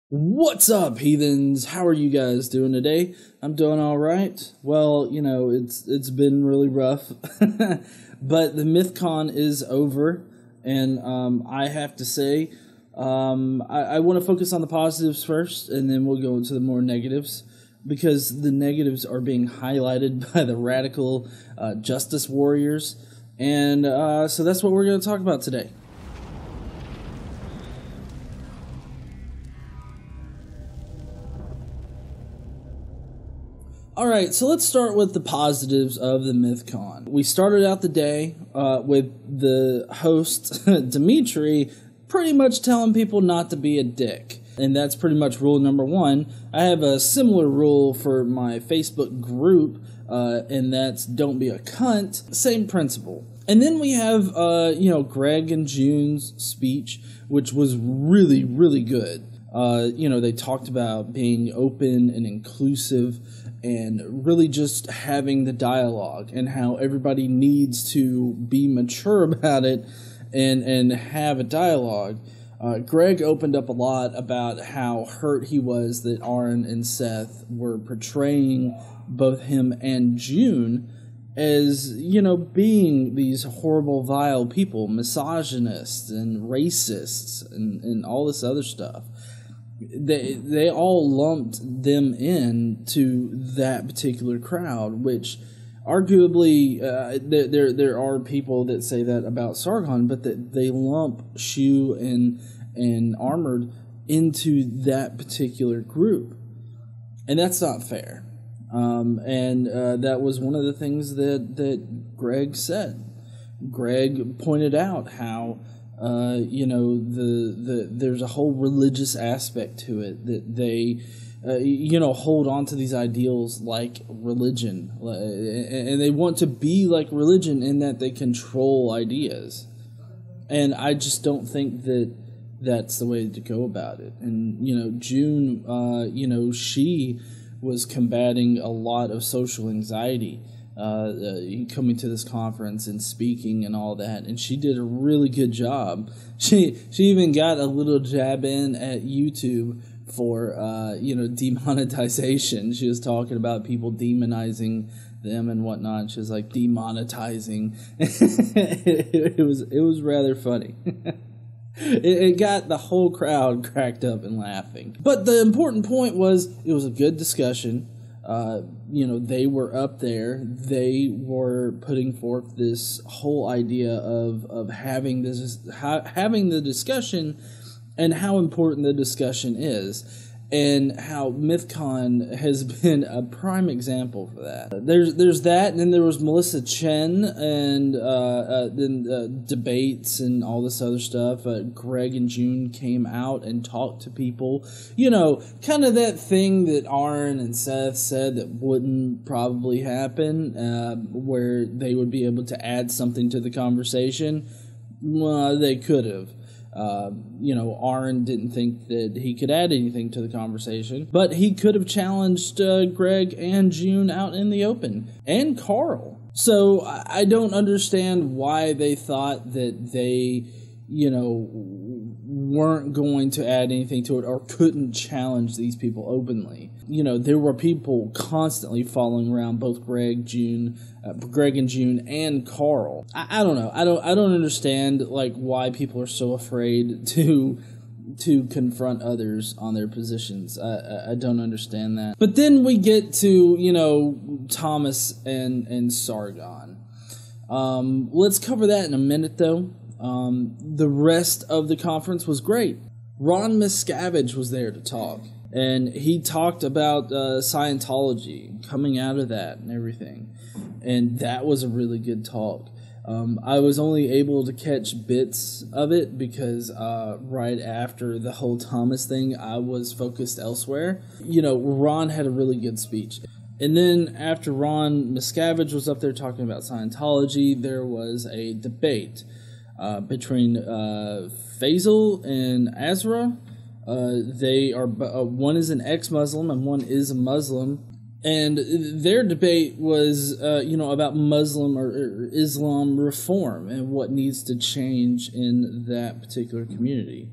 What's up, heathens? How are you guys doing today? I'm doing all right. Well, it's been really rough, but the Mythcon is over, and I have to say, I want to focus on the positives first, and then we'll go into the more negatives, because the negatives are being highlighted by the radical justice warriors, and so that's what we're going to talk about today. Alright, so let's start with the positives of the Mythcon. We started out the day with the host, Dimitri, pretty much telling people not to be a dick. And that's pretty much rule number one. I have a similar rule for my Facebook group, and that's don't be a cunt. Same principle. And then we have, Greg and June's speech, which was really, really good. They talked about being open and inclusive and really just having the dialogue and how everybody needs to be mature about it and have a dialogue. Greg opened up a lot about how hurt he was that Aaron and Seth were portraying both him and June as, being these horrible, vile people, misogynists and racists and all this other stuff. They all lumped them in to that particular crowd, which arguably there are people that say that about Sargon, but that they lump Shoe and Armoured into that particular group, and that's not fair. That was one of the things that Greg said. Greg pointed out how there's a whole religious aspect to it that they, hold on to these ideals like religion, and they want to be like religion in that they control ideas. And I just don't think that that's the way to go about it. And, June, she was combating a lot of social anxiety coming to this conference and speaking and all that, and she did a really good job. She even got a little jab in at YouTube for demonetization. She was talking about people demonizing them and whatnot. She was like demonetizing. It was rather funny. It got the whole crowd cracked up and laughing. But the important point was it was a good discussion. They were up there. They were putting forth this whole idea of having the discussion and how important the discussion is, and how Mythcon has been a prime example for that. There's that, and then there was Melissa Chen, and then debates and all this other stuff. Greg and June came out and talked to people. Kind of that thing that Aaron and Seth said that wouldn't probably happen, where they would be able to add something to the conversation. Well, they could have. Aaron didn't think that he could add anything to the conversation, but he could have challenged Greg and June out in the open, and Carl. So I don't understand why they thought that they, weren't going to add anything to it or couldn't challenge these people openly. There were people constantly following around both Greg and June, and Carl. I don't know. I don't understand why people are so afraid to confront others on their positions. I don't understand that. But then we get to Thomas and Sargon. Let's cover that in a minute, though. The rest of the conference was great. Ron Miscavige was there to talk, and he talked about Scientology, coming out of that and everything, and that was a really good talk. I was only able to catch bits of it because right after the whole Thomas thing, I was focused elsewhere. Ron had a really good speech. And then after Ron Miscavige was up there talking about Scientology, there was a debate between Faisal and Azra. They are one is an ex-Muslim and one is a Muslim, and their debate was about Muslim or Islam reform and what needs to change in that particular community.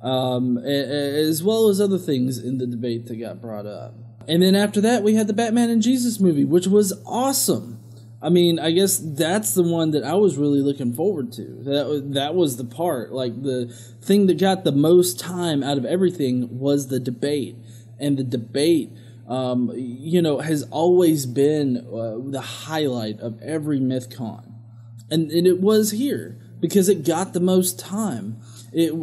as well as other things in the debate that got brought up. And then after that, we had the Batman and Jesus movie, which was awesome. I mean, I guess that's the one that I was really looking forward to. That was the part, like the thing that got the most time out of everything was the debate. And the debate, has always been the highlight of every Mythcon. And it was here because it got the most time. It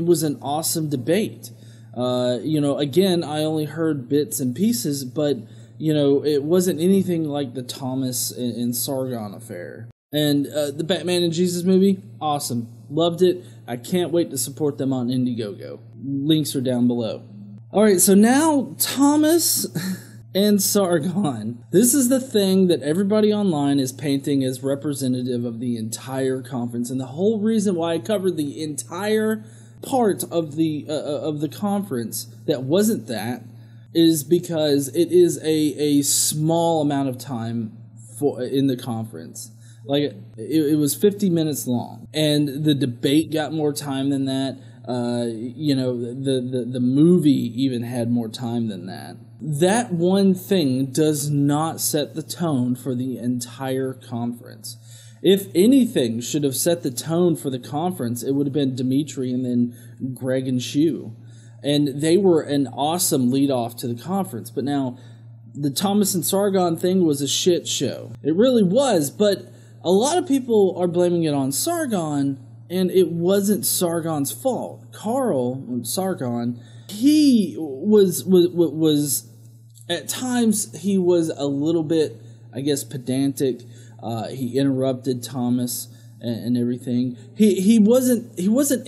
was an awesome debate. Again, I only heard bits and pieces, but it wasn't anything like the Thomas and Sargon affair. And the Batman and Jesus movie, awesome. Loved it. I can't wait to support them on Indiegogo. Links are down below. Alright, so now Thomas and Sargon. This is the thing that everybody online is painting as representative of the entire conference. And the whole reason why I covered the entire part of the conference that wasn't that is because it is a small amount of time in the conference. Like it was 50 minutes long, and the debate got more time than that. The movie even had more time than that. That one thing does not set the tone for the entire conference. If anything should have set the tone for the conference, it would have been Dimitri and then Greg and Shu. And they were an awesome lead-off to the conference. But now, the Thomas and Sargon thing was a shit show. It really was, but a lot of people are blaming it on Sargon, and it wasn't Sargon's fault. Carl, Sargon, he was at times, he was a little bit, I guess, pedantic. He interrupted Thomas and everything. He wasn't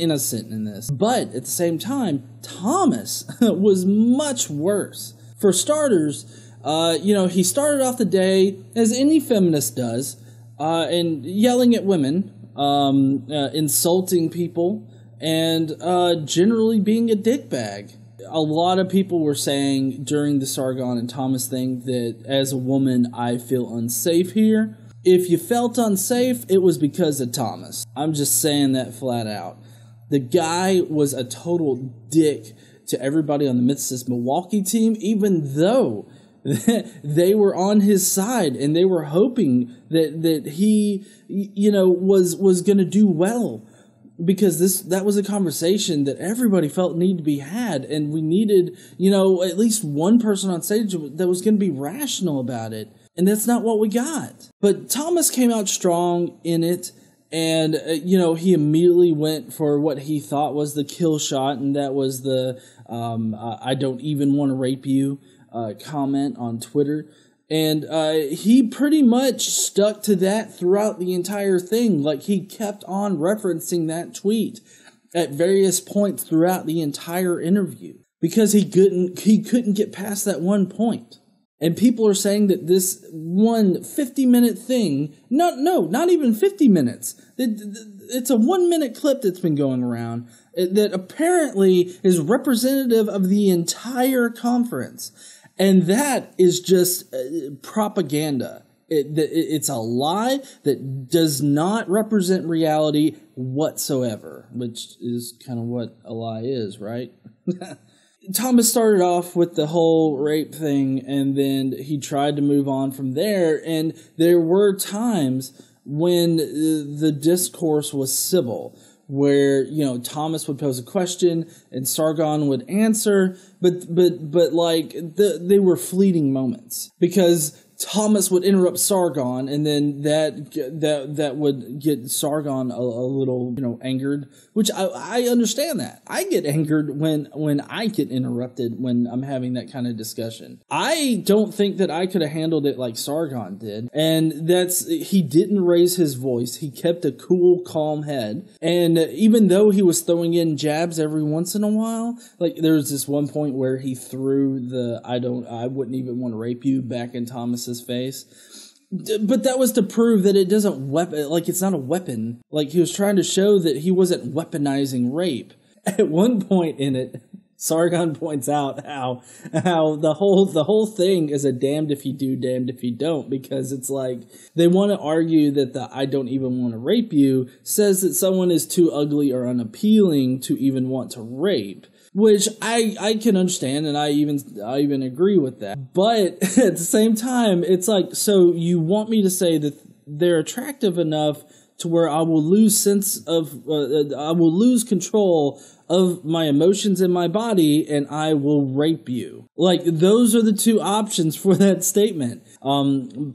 innocent in this, but at the same time, Thomas was much worse. For starters, he started off the day as any feminist does, and yelling at women, insulting people, and generally being a dickbag. A lot of people were saying during the Sargon and Thomas thing that as a woman, I feel unsafe here. If you felt unsafe, it was because of Thomas. I'm just saying that flat out. The guy was a total dick to everybody on the Mythicist Milwaukee team, even though they were on his side and they were hoping that he, was going to do well. Because that was a conversation that everybody felt needed to be had, and we needed, at least one person on stage that was going to be rational about it. And that's not what we got. But Thomas came out strong in it, and, he immediately went for what he thought was the kill shot, and that was the, I don't even want to rape you comment on Twitter. And he pretty much stuck to that throughout the entire thing. Like, he kept on referencing that tweet at various points throughout the entire interview. Because he couldn't get past that one point. And people are saying that this one 50-minute thing, not even 50 minutes. It's a 1-minute clip that's been going around that apparently is representative of the entire conference. And that is just propaganda. It's a lie that does not represent reality whatsoever, which is kind of what a lie is, right? Thomas started off with the whole rape thing, and then he tried to move on from there, and there were times when the discourse was civil, where, Thomas would pose a question and Sargon would answer, but like, they were fleeting moments, because Thomas would interrupt Sargon, and then that would get Sargon a little, angered, which I understand that. I get angered when I get interrupted when I'm having that kind of discussion. I don't think that I could have handled it like Sargon did, and he didn't raise his voice. He kept a cool, calm head, and even though he was throwing in jabs every once in a while, like there was this one point where he threw the I wouldn't even want to rape you back in Thomas's face. But that was to prove that it doesn't it's not a weapon. Like, he was trying to show that he wasn't weaponizing rape. At one point in it, Sargon points out how the whole thing is a damned if you do, damned if you don't, because it's like they want to argue that the "I don't even want to rape you" says that someone is too ugly or unappealing to even want to rape. Which I can understand, and I even agree with that. But at the same time, it's like, so you want me to say that they're attractive enough to where I will lose control of my emotions in my body, and I will rape you. Like, those are the two options for that statement.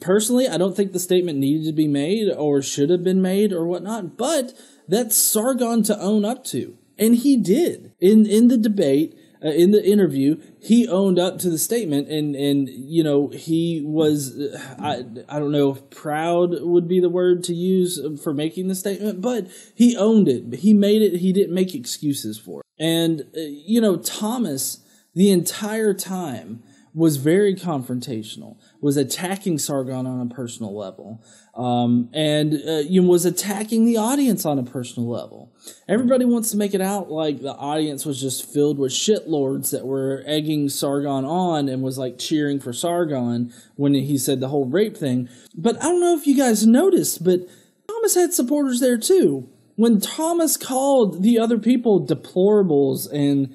Personally, I don't think the statement needed to be made or should have been made or whatnot, but that's Sargon to own up to. And he did. In the debate, in the interview, he owned up to the statement, and you know, he was, I don't know if proud would be the word to use for making the statement, but he owned it. He made it. He didn't make excuses for it. And, you know, Thomas, the entire time, was very confrontational, was attacking Sargon on a personal level, and was attacking the audience on a personal level. Everybody wants to make it out like the audience was just filled with shitlords that were egging Sargon on and was like cheering for Sargon when he said the whole rape thing. But I don't know if you guys noticed, but Thomas had supporters there too. When Thomas called the other people deplorables and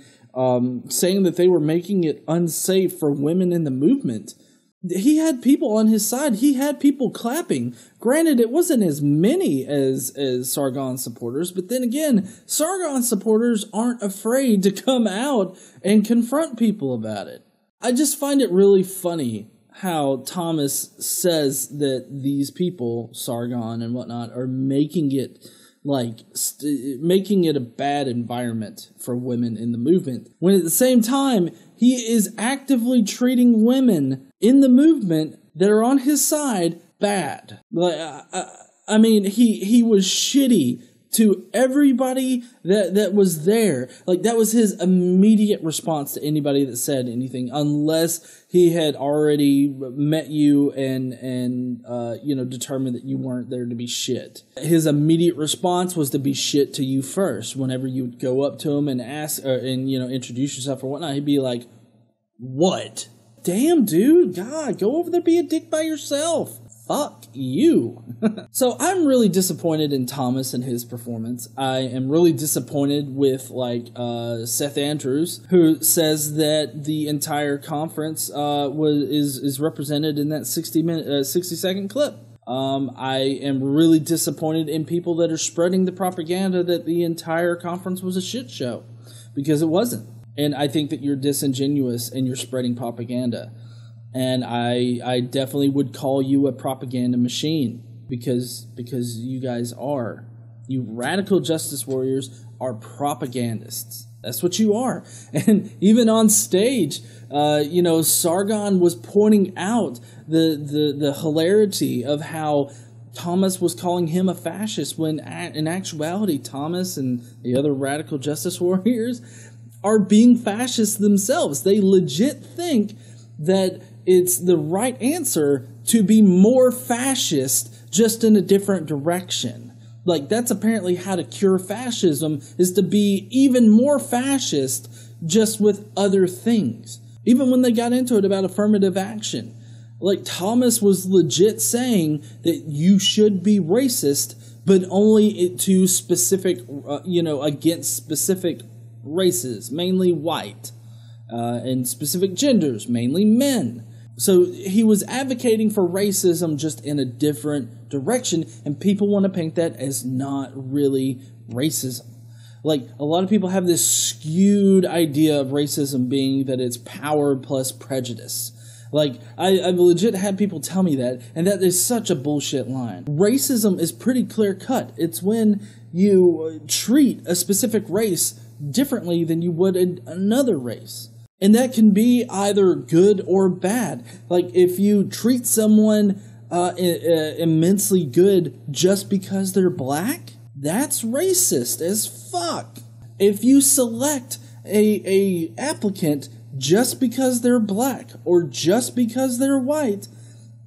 saying that they were making it unsafe for women in the movement, he had people on his side. He had people clapping. Granted, it wasn't as many as Sargon supporters, but then again, Sargon supporters aren't afraid to come out and confront people about it. I just find it really funny how Thomas says that these people, Sargon and whatnot, are making it making it a bad environment for women in the movement, when at the same time he is actively treating women in the movement that are on his side bad. I mean, he was shitty to everybody that was there. Like, that was his immediate response to anybody that said anything, unless he had already met you and determined that you weren't there to be shit. His immediate response was to be shit to you first. Whenever you would go up to him and ask and introduce yourself or whatnot, he'd be like, "What? Damn, dude, God, go over there, be a dick by yourself. Fuck you." So I'm really disappointed in Thomas and his performance. I am really disappointed with Seth Andrews, who says that the entire conference is represented in that 60-second clip. I am really disappointed in people that are spreading the propaganda that the entire conference was a shit show, because it wasn't. And I think that you're disingenuous and you're spreading propaganda. And I definitely would call you a propaganda machine, because you guys are. You radical justice warriors are propagandists. That's what you are. And even on stage, Sargon was pointing out the hilarity of how Thomas was calling him a fascist, when in actuality Thomas and the other radical justice warriors are being fascists themselves. They legit think that it's the right answer to be more fascist, just in a different direction. Like, that's apparently how to cure fascism, is to be even more fascist, just with other things. Even when they got into it about affirmative action, like, Thomas was legit saying that you should be racist, but only to specific, against specific races, mainly white, and specific genders, mainly men. So he was advocating for racism, just in a different direction, and people want to paint that as not really racism. Like, a lot of people have this skewed idea of racism being that it's power plus prejudice. Like, I've legit had people tell me that, and that is such a bullshit line. Racism is pretty clear cut. It's when you treat a specific race differently than you would another race. And that can be either good or bad. Like, if you treat someone immensely good just because they're black, that's racist as fuck. If you select a applicant just because they're black or just because they're white,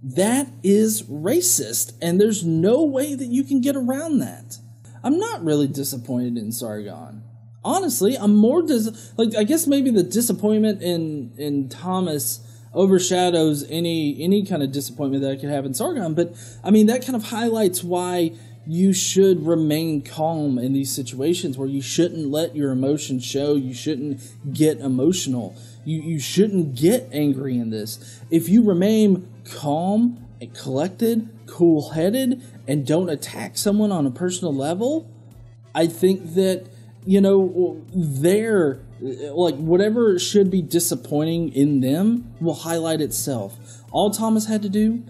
that is racist, and there's no way that you can get around that. I'm not really disappointed in Sargon. Honestly, I'm more I guess maybe the disappointment in Thomas overshadows any kind of disappointment that I could have in Sargon. But I mean, that kind of highlights why you should remain calm in these situations, where you shouldn't let your emotions show. You shouldn't get emotional. You shouldn't get angry in this. If you remain calm and collected, cool-headed, and don't attack someone on a personal level, I think that, whatever should be disappointing in them will highlight itself. All Thomas had to do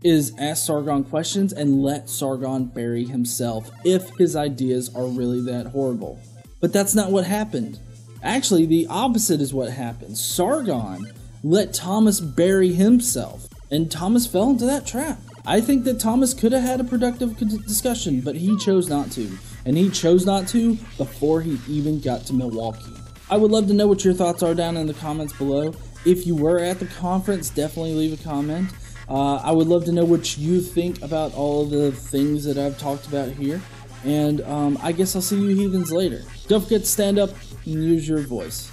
is ask Sargon questions and let Sargon bury himself if his ideas are really that horrible. But that's not what happened. Actually, the opposite is what happened. Sargon let Thomas bury himself, and Thomas fell into that trap. I think that Thomas could have had a productive discussion, but he chose not to. And he chose not to before he even got to Milwaukee. I would love to know what your thoughts are down in the comments below. If you were at the conference, definitely leave a comment. I would love to know what you think about all of the things that I've talked about here. And I guess I'll see you heathens later. Don't forget to stand up and use your voice.